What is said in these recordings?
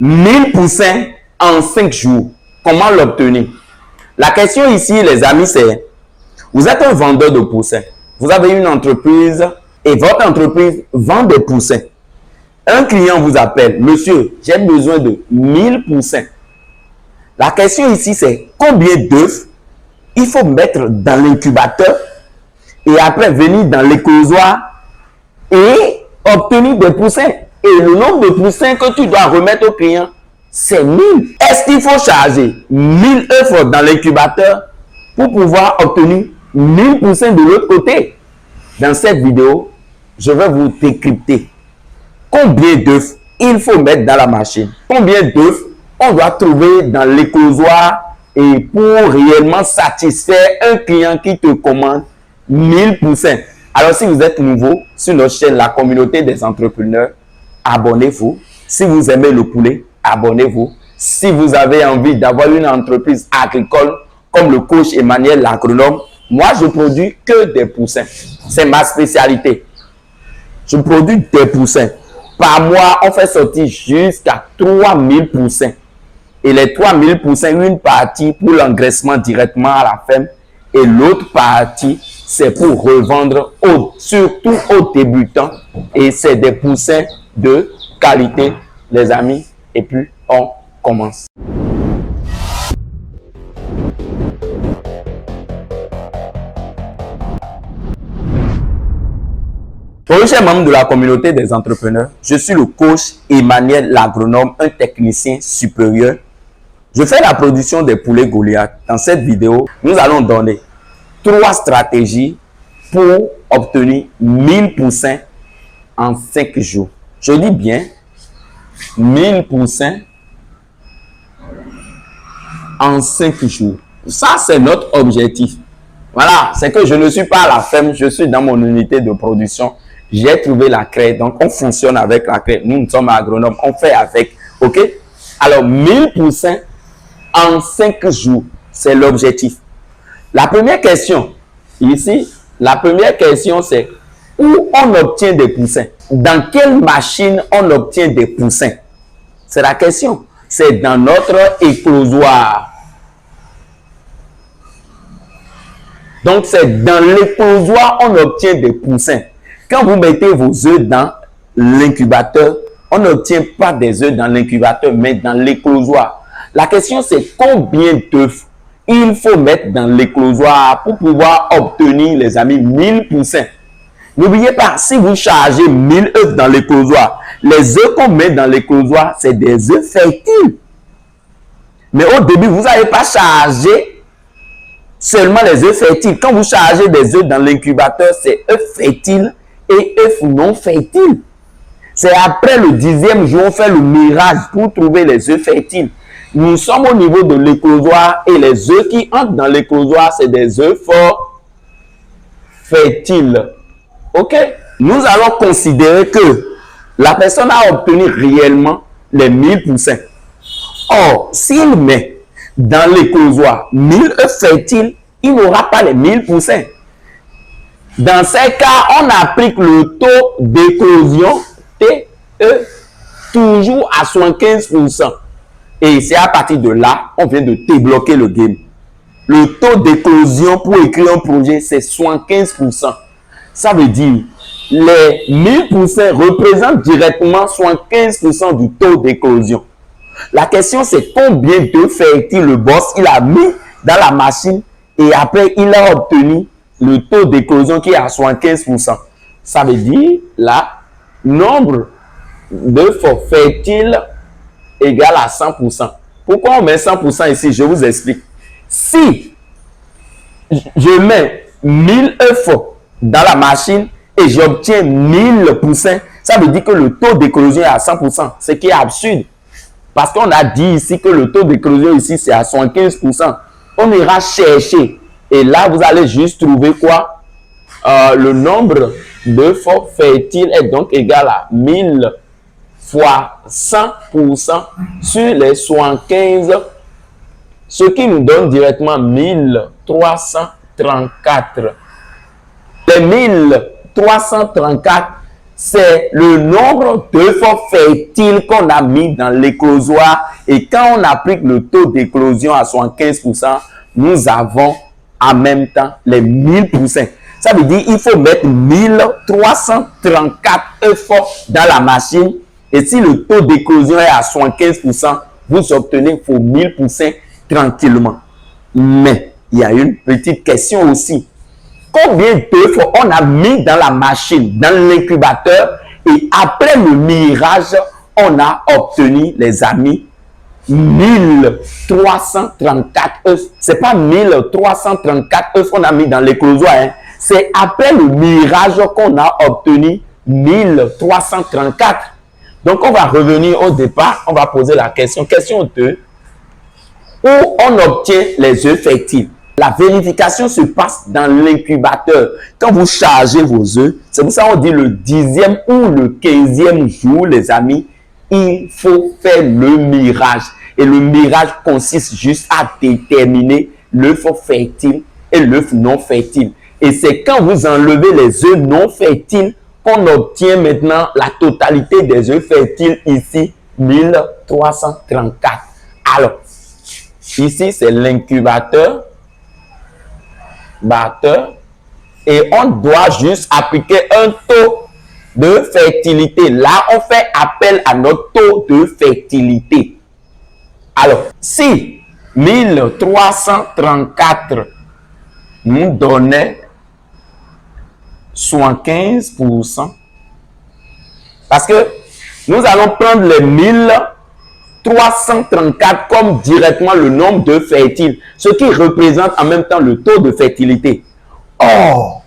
1000% en 5 jours. Comment l'obtenir? La question ici, les amis, c'est, vous êtes un vendeur de poussins. Vous avez une entreprise et votre entreprise vend des poussins. Un client vous appelle, monsieur, j'ai besoin de 1000 poussins. La question ici, c'est combien d'œufs il faut mettre dans l'incubateur et après venir dans l'éclosoir et obtenir des poussins. Et le nombre de poussins que tu dois remettre au client, c'est 1000. Est-ce qu'il faut charger 1000 œufs dans l'incubateur pour pouvoir obtenir 1000 poussins de l'autre côté? Dans cette vidéo, je vais vous décrypter combien d'œufs il faut mettre dans la machine, combien d'œufs on doit trouver dans l'éclosoir et pour réellement satisfaire un client qui te commande 1000 poussins. Alors, si vous êtes nouveau sur notre chaîne, la communauté des entrepreneurs, abonnez-vous. Si vous aimez le poulet, abonnez-vous. Si vous avez envie d'avoir une entreprise agricole comme le coach Emmanuel l'agronome, moi, je produis que des poussins. C'est ma spécialité. Je produis des poussins. Par mois, on fait sortir jusqu'à 3000 poussins. Et les 3000 poussins, une partie pour l'engraissement directement à la ferme et l'autre partie, c'est pour revendre surtout aux débutants. Et c'est des poussins de qualité, les amis. Et puis, on commence. Pour chers membres de la communauté des entrepreneurs, je suis le coach Emmanuel l'agronome, un technicien supérieur. Je fais la production des poulets Goliath. Dans cette vidéo, nous allons donner 3 stratégies pour obtenir 1000 poussins en 5 jours. Je dis bien 1000 poussins en 5 jours. Ça, c'est notre objectif. Voilà, c'est que je ne suis pas à la ferme, je suis dans mon unité de production. J'ai trouvé la craie, donc on fonctionne avec la craie. Nous sommes agronomes, on fait avec. OK? Alors, 1000 poussins en 5 jours, c'est l'objectif. La première question, ici, c'est où on obtient des poussins? Dans quelle machine on obtient des poussins? C'est la question. C'est dans notre éclosoir. Donc, c'est dans l'éclosoir on obtient des poussins. Quand vous mettez vos œufs dans l'incubateur, on n'obtient pas des œufs dans l'incubateur, mais dans l'éclosoir. La question, c'est combien d'œufs il faut mettre dans l'éclosoir pour pouvoir obtenir, les amis, 1000 poussins. N'oubliez pas, si vous chargez 1000 œufs dans l'éclosoir, les œufs qu'on met dans l'éclosoir, c'est des œufs fertiles. Mais au début, vous n'avez pas chargé seulement les œufs fertiles. Quand vous chargez des œufs dans l'incubateur, c'est œufs fertiles et œufs non fertiles. C'est après le 10e jour, on fait le mirage pour trouver les œufs fertiles. Nous sommes au niveau de l'éclosoir et les œufs qui entrent dans l'éclosoir, c'est des œufs forts fertiles. OK? Nous allons considérer que la personne a obtenu réellement les 1000 poussins. Or, s'il met dans l'éclosoir 1000 œufs fertiles, il n'aura pas les 1000 poussins. Dans ces cas, on applique le taux d'éclosion TE toujours à 75%. Et c'est à partir de là, on vient de débloquer le game. Le taux d'éclosion pour écrire un projet, c'est 75%. Ça veut dire les 1000 poussins représentent directement 75% du taux d'éclosion. La question, c'est combien d'œufs fertiles le boss il a mis dans la machine et après il a obtenu le taux d'éclosion qui est à 75%. Ça veut dire là, nombre d'œufs fertiles égale à 100%. Pourquoi on met 100% ici? Je vous explique. Si je mets 1000 œufs dans la machine et j'obtiens 1000 poussins, ça veut dire que le taux d'éclosion est à 100%, ce qui est absurde. Parce qu'on a dit ici que le taux d'éclosion ici, c'est à 75%. On ira chercher. Et là, vous allez juste trouver quoi? Le nombre d'œufs fertiles est donc égal à 1000 fois 100% sur les 75, ce qui nous donne directement 1334. Les 1334, c'est le nombre d'œufs fertiles qu'on a mis dans l'éclosoir. Et quand on applique le taux d'éclosion à 75%, nous avons en même temps les 1000 poussins. Ça veut dire qu'il faut mettre 1334 œufs dans la machine. Et si le taux d'éclosion est à 75%, vous obtenez vos 1000 poussins tranquillement. Mais il y a une petite question aussi. Combien d'œufs on a mis dans la machine, dans l'incubateur, et après le mirage, on a obtenu, les amis, 1334 œufs. Ce n'est pas 1334 œufs qu'on a mis dans l'éclosoir. Hein. C'est après le mirage qu'on a obtenu 1334. Donc, on va revenir au départ. On va poser la question. Question 2. Où on obtient les œufs fertiles? La vérification se passe dans l'incubateur. Quand vous chargez vos œufs, c'est pour ça qu'on dit le 10e ou le 15e jour, les amis, il faut faire le mirage. Et le mirage consiste juste à déterminer l'œuf fertile et l'œuf non fertile. Et c'est quand vous enlevez les œufs non fertiles qu'on obtient maintenant la totalité des œufs fertiles ici, 1334. Alors, ici, c'est l'incubateur. Et on doit juste appliquer un taux de fertilité. Là, on fait appel à notre taux de fertilité. Alors, si 1334 nous donnait 75%, parce que nous allons prendre les 1334 comme directement le nombre de fertiles, ce qui représente en même temps le taux de fertilité. Or,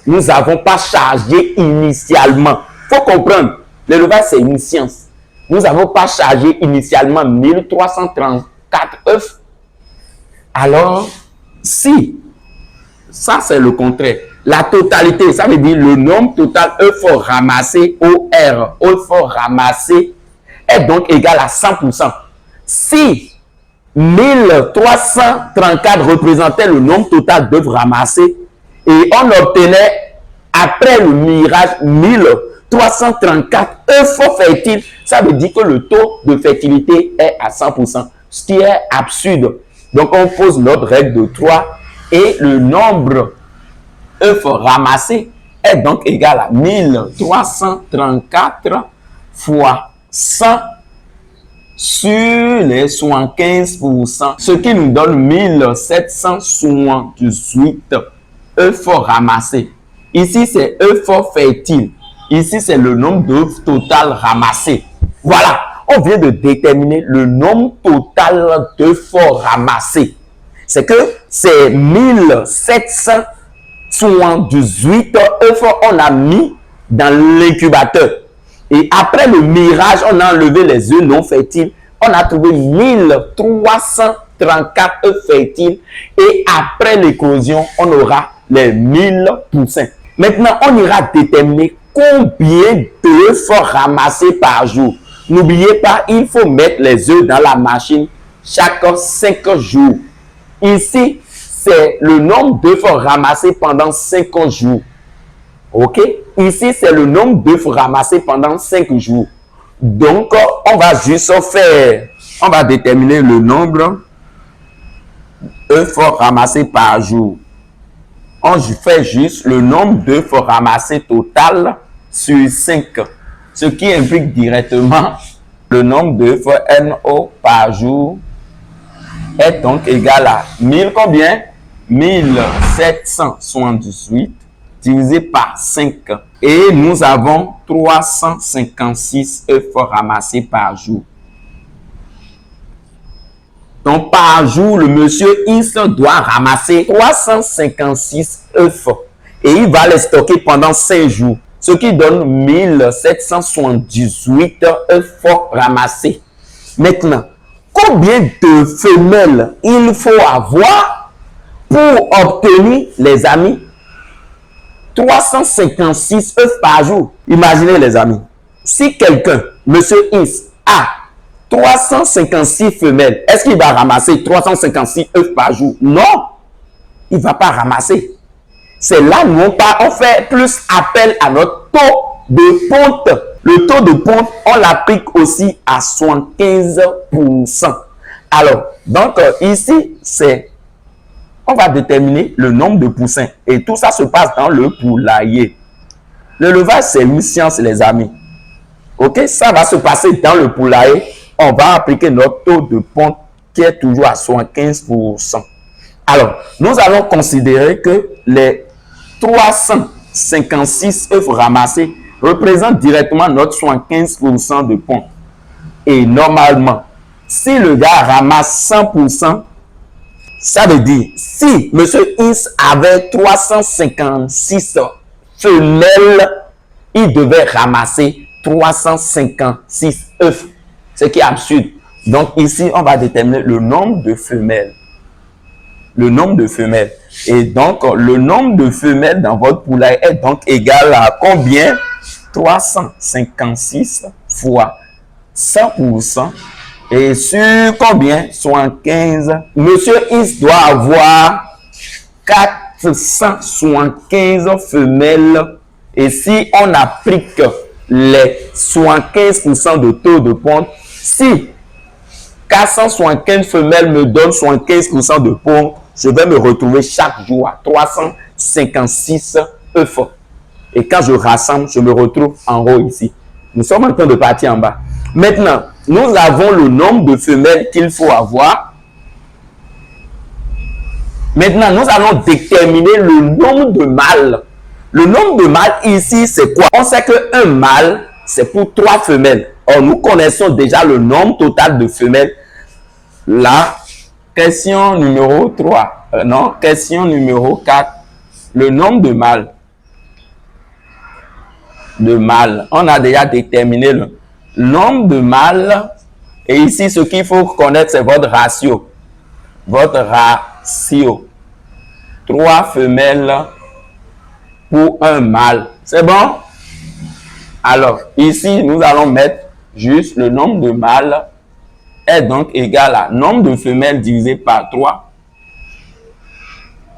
nous n'avons pas chargé initialement. Il faut comprendre, l'élevage c'est une science. Nous n'avons pas chargé initialement 1334 œufs. Alors, si, ça c'est le contraire. La totalité, ça veut dire le nombre total œufs ramassés, OR, œufs ramassés, est donc égal à 100%. Si 1334 représentait le nombre total d'œufs ramassés et on obtenait après le mirage 1334 œufs fertiles, ça veut dire que le taux de fertilité est à 100%, ce qui est absurde. Donc on pose notre règle de 3 et le nombre œufs ramassés est donc égal à 1334 fois 100 sur les 75%, ce qui nous donne 1778 œufs ramassés. Ici, c'est œufs fertiles. Ici, c'est le nombre d'œufs total ramassés. Voilà, on vient de déterminer le nombre total d'œufs ramassés. C'est que c'est 1778 œufs on a mis dans l'incubateur. Et après le mirage, on a enlevé les œufs non fertiles. On a trouvé 1334 œufs fertiles. Et après l'éclosion, on aura les 1000 poussins. Maintenant, on ira déterminer combien d'œufs ramassés par jour. N'oubliez pas, il faut mettre les œufs dans la machine chaque 5 jours. Ici, c'est le nombre d'œufs ramassés pendant 5 jours. OK? Ici, c'est le nombre d'œufs ramassés pendant 5 jours. Donc, on va juste faire, on va déterminer le nombre d'œufs ramassés par jour. On fait juste le nombre d'œufs ramassés total sur 5. Ce qui implique directement le nombre d'œufs NO par jour est donc égal à 1000 combien? 1778 divisé par 5. Et nous avons 356 œufs ramassés par jour. Donc, par jour, le monsieur X doit ramasser 356 œufs. Et il va les stocker pendant 5 jours. Ce qui donne 1778 œufs ramassés. Maintenant, combien de femelles il faut avoir pour obtenir, les amis, 356 œufs par jour? Imaginez, les amis, si quelqu'un, monsieur X, a 356 femelles, est-ce qu'il va ramasser 356 œufs par jour? Non, il ne va pas ramasser. C'est là, non pas, on fait plus appel à notre taux de ponte. Le taux de ponte, on l'applique aussi à 75%. Alors, donc ici, on va déterminer le nombre de poussins. Et tout ça se passe dans le poulailler. L'élevage, c'est une science, les amis. Ok, ça va se passer dans le poulailler. On va appliquer notre taux de ponte qui est toujours à 75%. Alors, nous allons considérer que les 356 œufs ramassés représentent directement notre 75% de ponte. Et normalement, si le gars ramasse 100%, ça veut dire, si M. X avait 356 femelles, il devait ramasser 356 œufs, ce qui est absurde. Donc ici, on va déterminer le nombre de femelles. Le nombre de femelles. Et donc, le nombre de femelles dans votre poulailler est donc égal à combien? 356 fois 100%. Et sur combien? 75. Monsieur X doit avoir 475 femelles. Et si on applique les 75% de taux de ponte, si 475 femelles me donnent 75% de ponte, je vais me retrouver chaque jour à 356 œufs. Et quand je rassemble, je me retrouve en haut ici. Nous sommes en train de partir en bas. Maintenant, nous avons le nombre de femelles qu'il faut avoir. Maintenant, nous allons déterminer le nombre de mâles. Le nombre de mâles ici, c'est quoi? On sait qu'un mâle, c'est pour 3 femelles. Or, nous connaissons déjà le nombre total de femelles. Là, question numéro 3. Non, question numéro 4. Le nombre de mâles. On a déjà déterminé le nombre de mâles. Et ici, ce qu'il faut connaître, c'est votre ratio. Votre ratio. 3 femelles pour un mâle. C'est bon? Alors, ici, nous allons mettre juste le nombre de mâles est donc égal à nombre de femelles divisé par 3.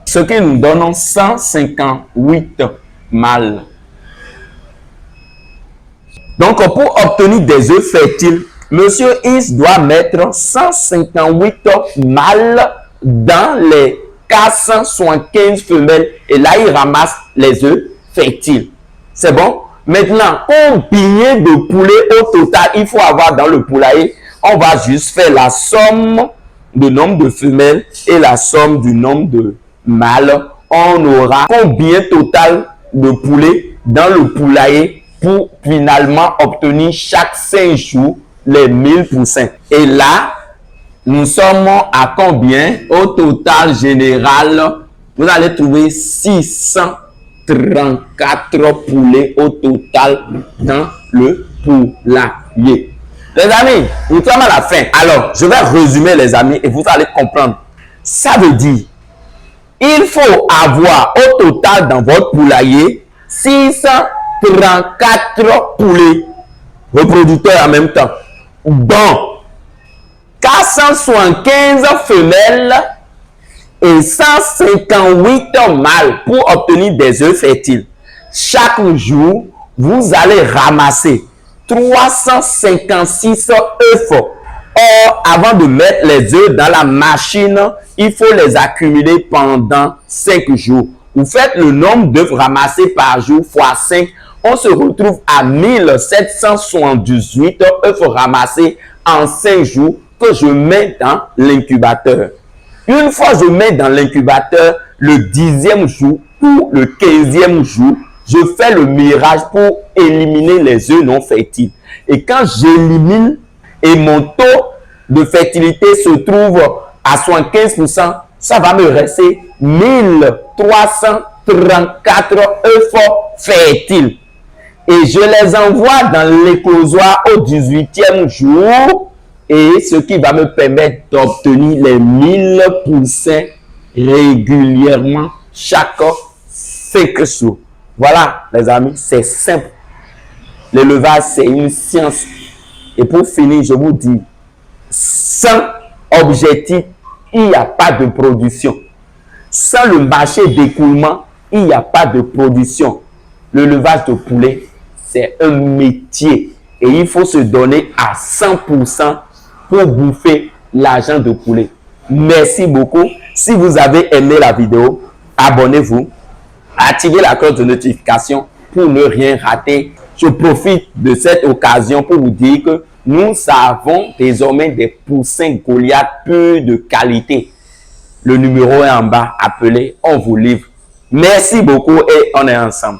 Ce qui nous donne 158 mâles. Donc, pour obtenir des œufs fertiles, Monsieur X doit mettre 158 mâles dans les 475 femelles. Et là, il ramasse les œufs fertiles. C'est bon? Maintenant, combien de poulets au total il faut avoir dans le poulailler? On va juste faire la somme du nombre de femelles et la somme du nombre de mâles. On aura combien total de poulets dans le poulailler pour finalement obtenir chaque 5 jours les 1000 poussins. Et là, nous sommes à combien? Au total général, vous allez trouver 634 poulets au total dans le poulailler. Les amis, nous sommes à la fin. Alors, je vais résumer les amis et vous allez comprendre. Ça veut dire, il faut avoir au total dans votre poulailler 634 poulets reproducteurs en même temps. Donc, 475 femelles et 158 mâles pour obtenir des œufs fertiles. Chaque jour, vous allez ramasser 356 œufs. Or, avant de mettre les œufs dans la machine, il faut les accumuler pendant 5 jours. Vous faites le nombre d'œufs ramassés par jour fois 5. On se retrouve à 1778 œufs ramassés en 5 jours que je mets dans l'incubateur. Une fois je mets dans l'incubateur le 10e jour ou le 15e jour, je fais le mirage pour éliminer les œufs non fertiles. Et quand j'élimine et mon taux de fertilité se trouve à 75%, ça va me rester 1334 œufs fertiles. Et je les envoie dans l'éclosoir au 18e jour, et ce qui va me permettre d'obtenir les 1000 poussins régulièrement chaque 5 jours. Voilà, les amis, c'est simple. L'élevage, c'est une science. Et pour finir, je vous dis, sans objectif, il n'y a pas de production. Sans le marché d'écoulement, il n'y a pas de production. Le levage de poulet, c'est un métier et il faut se donner à 100% pour bouffer l'argent de poulet. Merci beaucoup. Si vous avez aimé la vidéo, abonnez-vous, activez la cloche de notification pour ne rien rater. Je profite de cette occasion pour vous dire que nous avons désormais des poussins Goliath peu de qualité. Le numéro est en bas, appelez, on vous livre. Merci beaucoup et on est ensemble.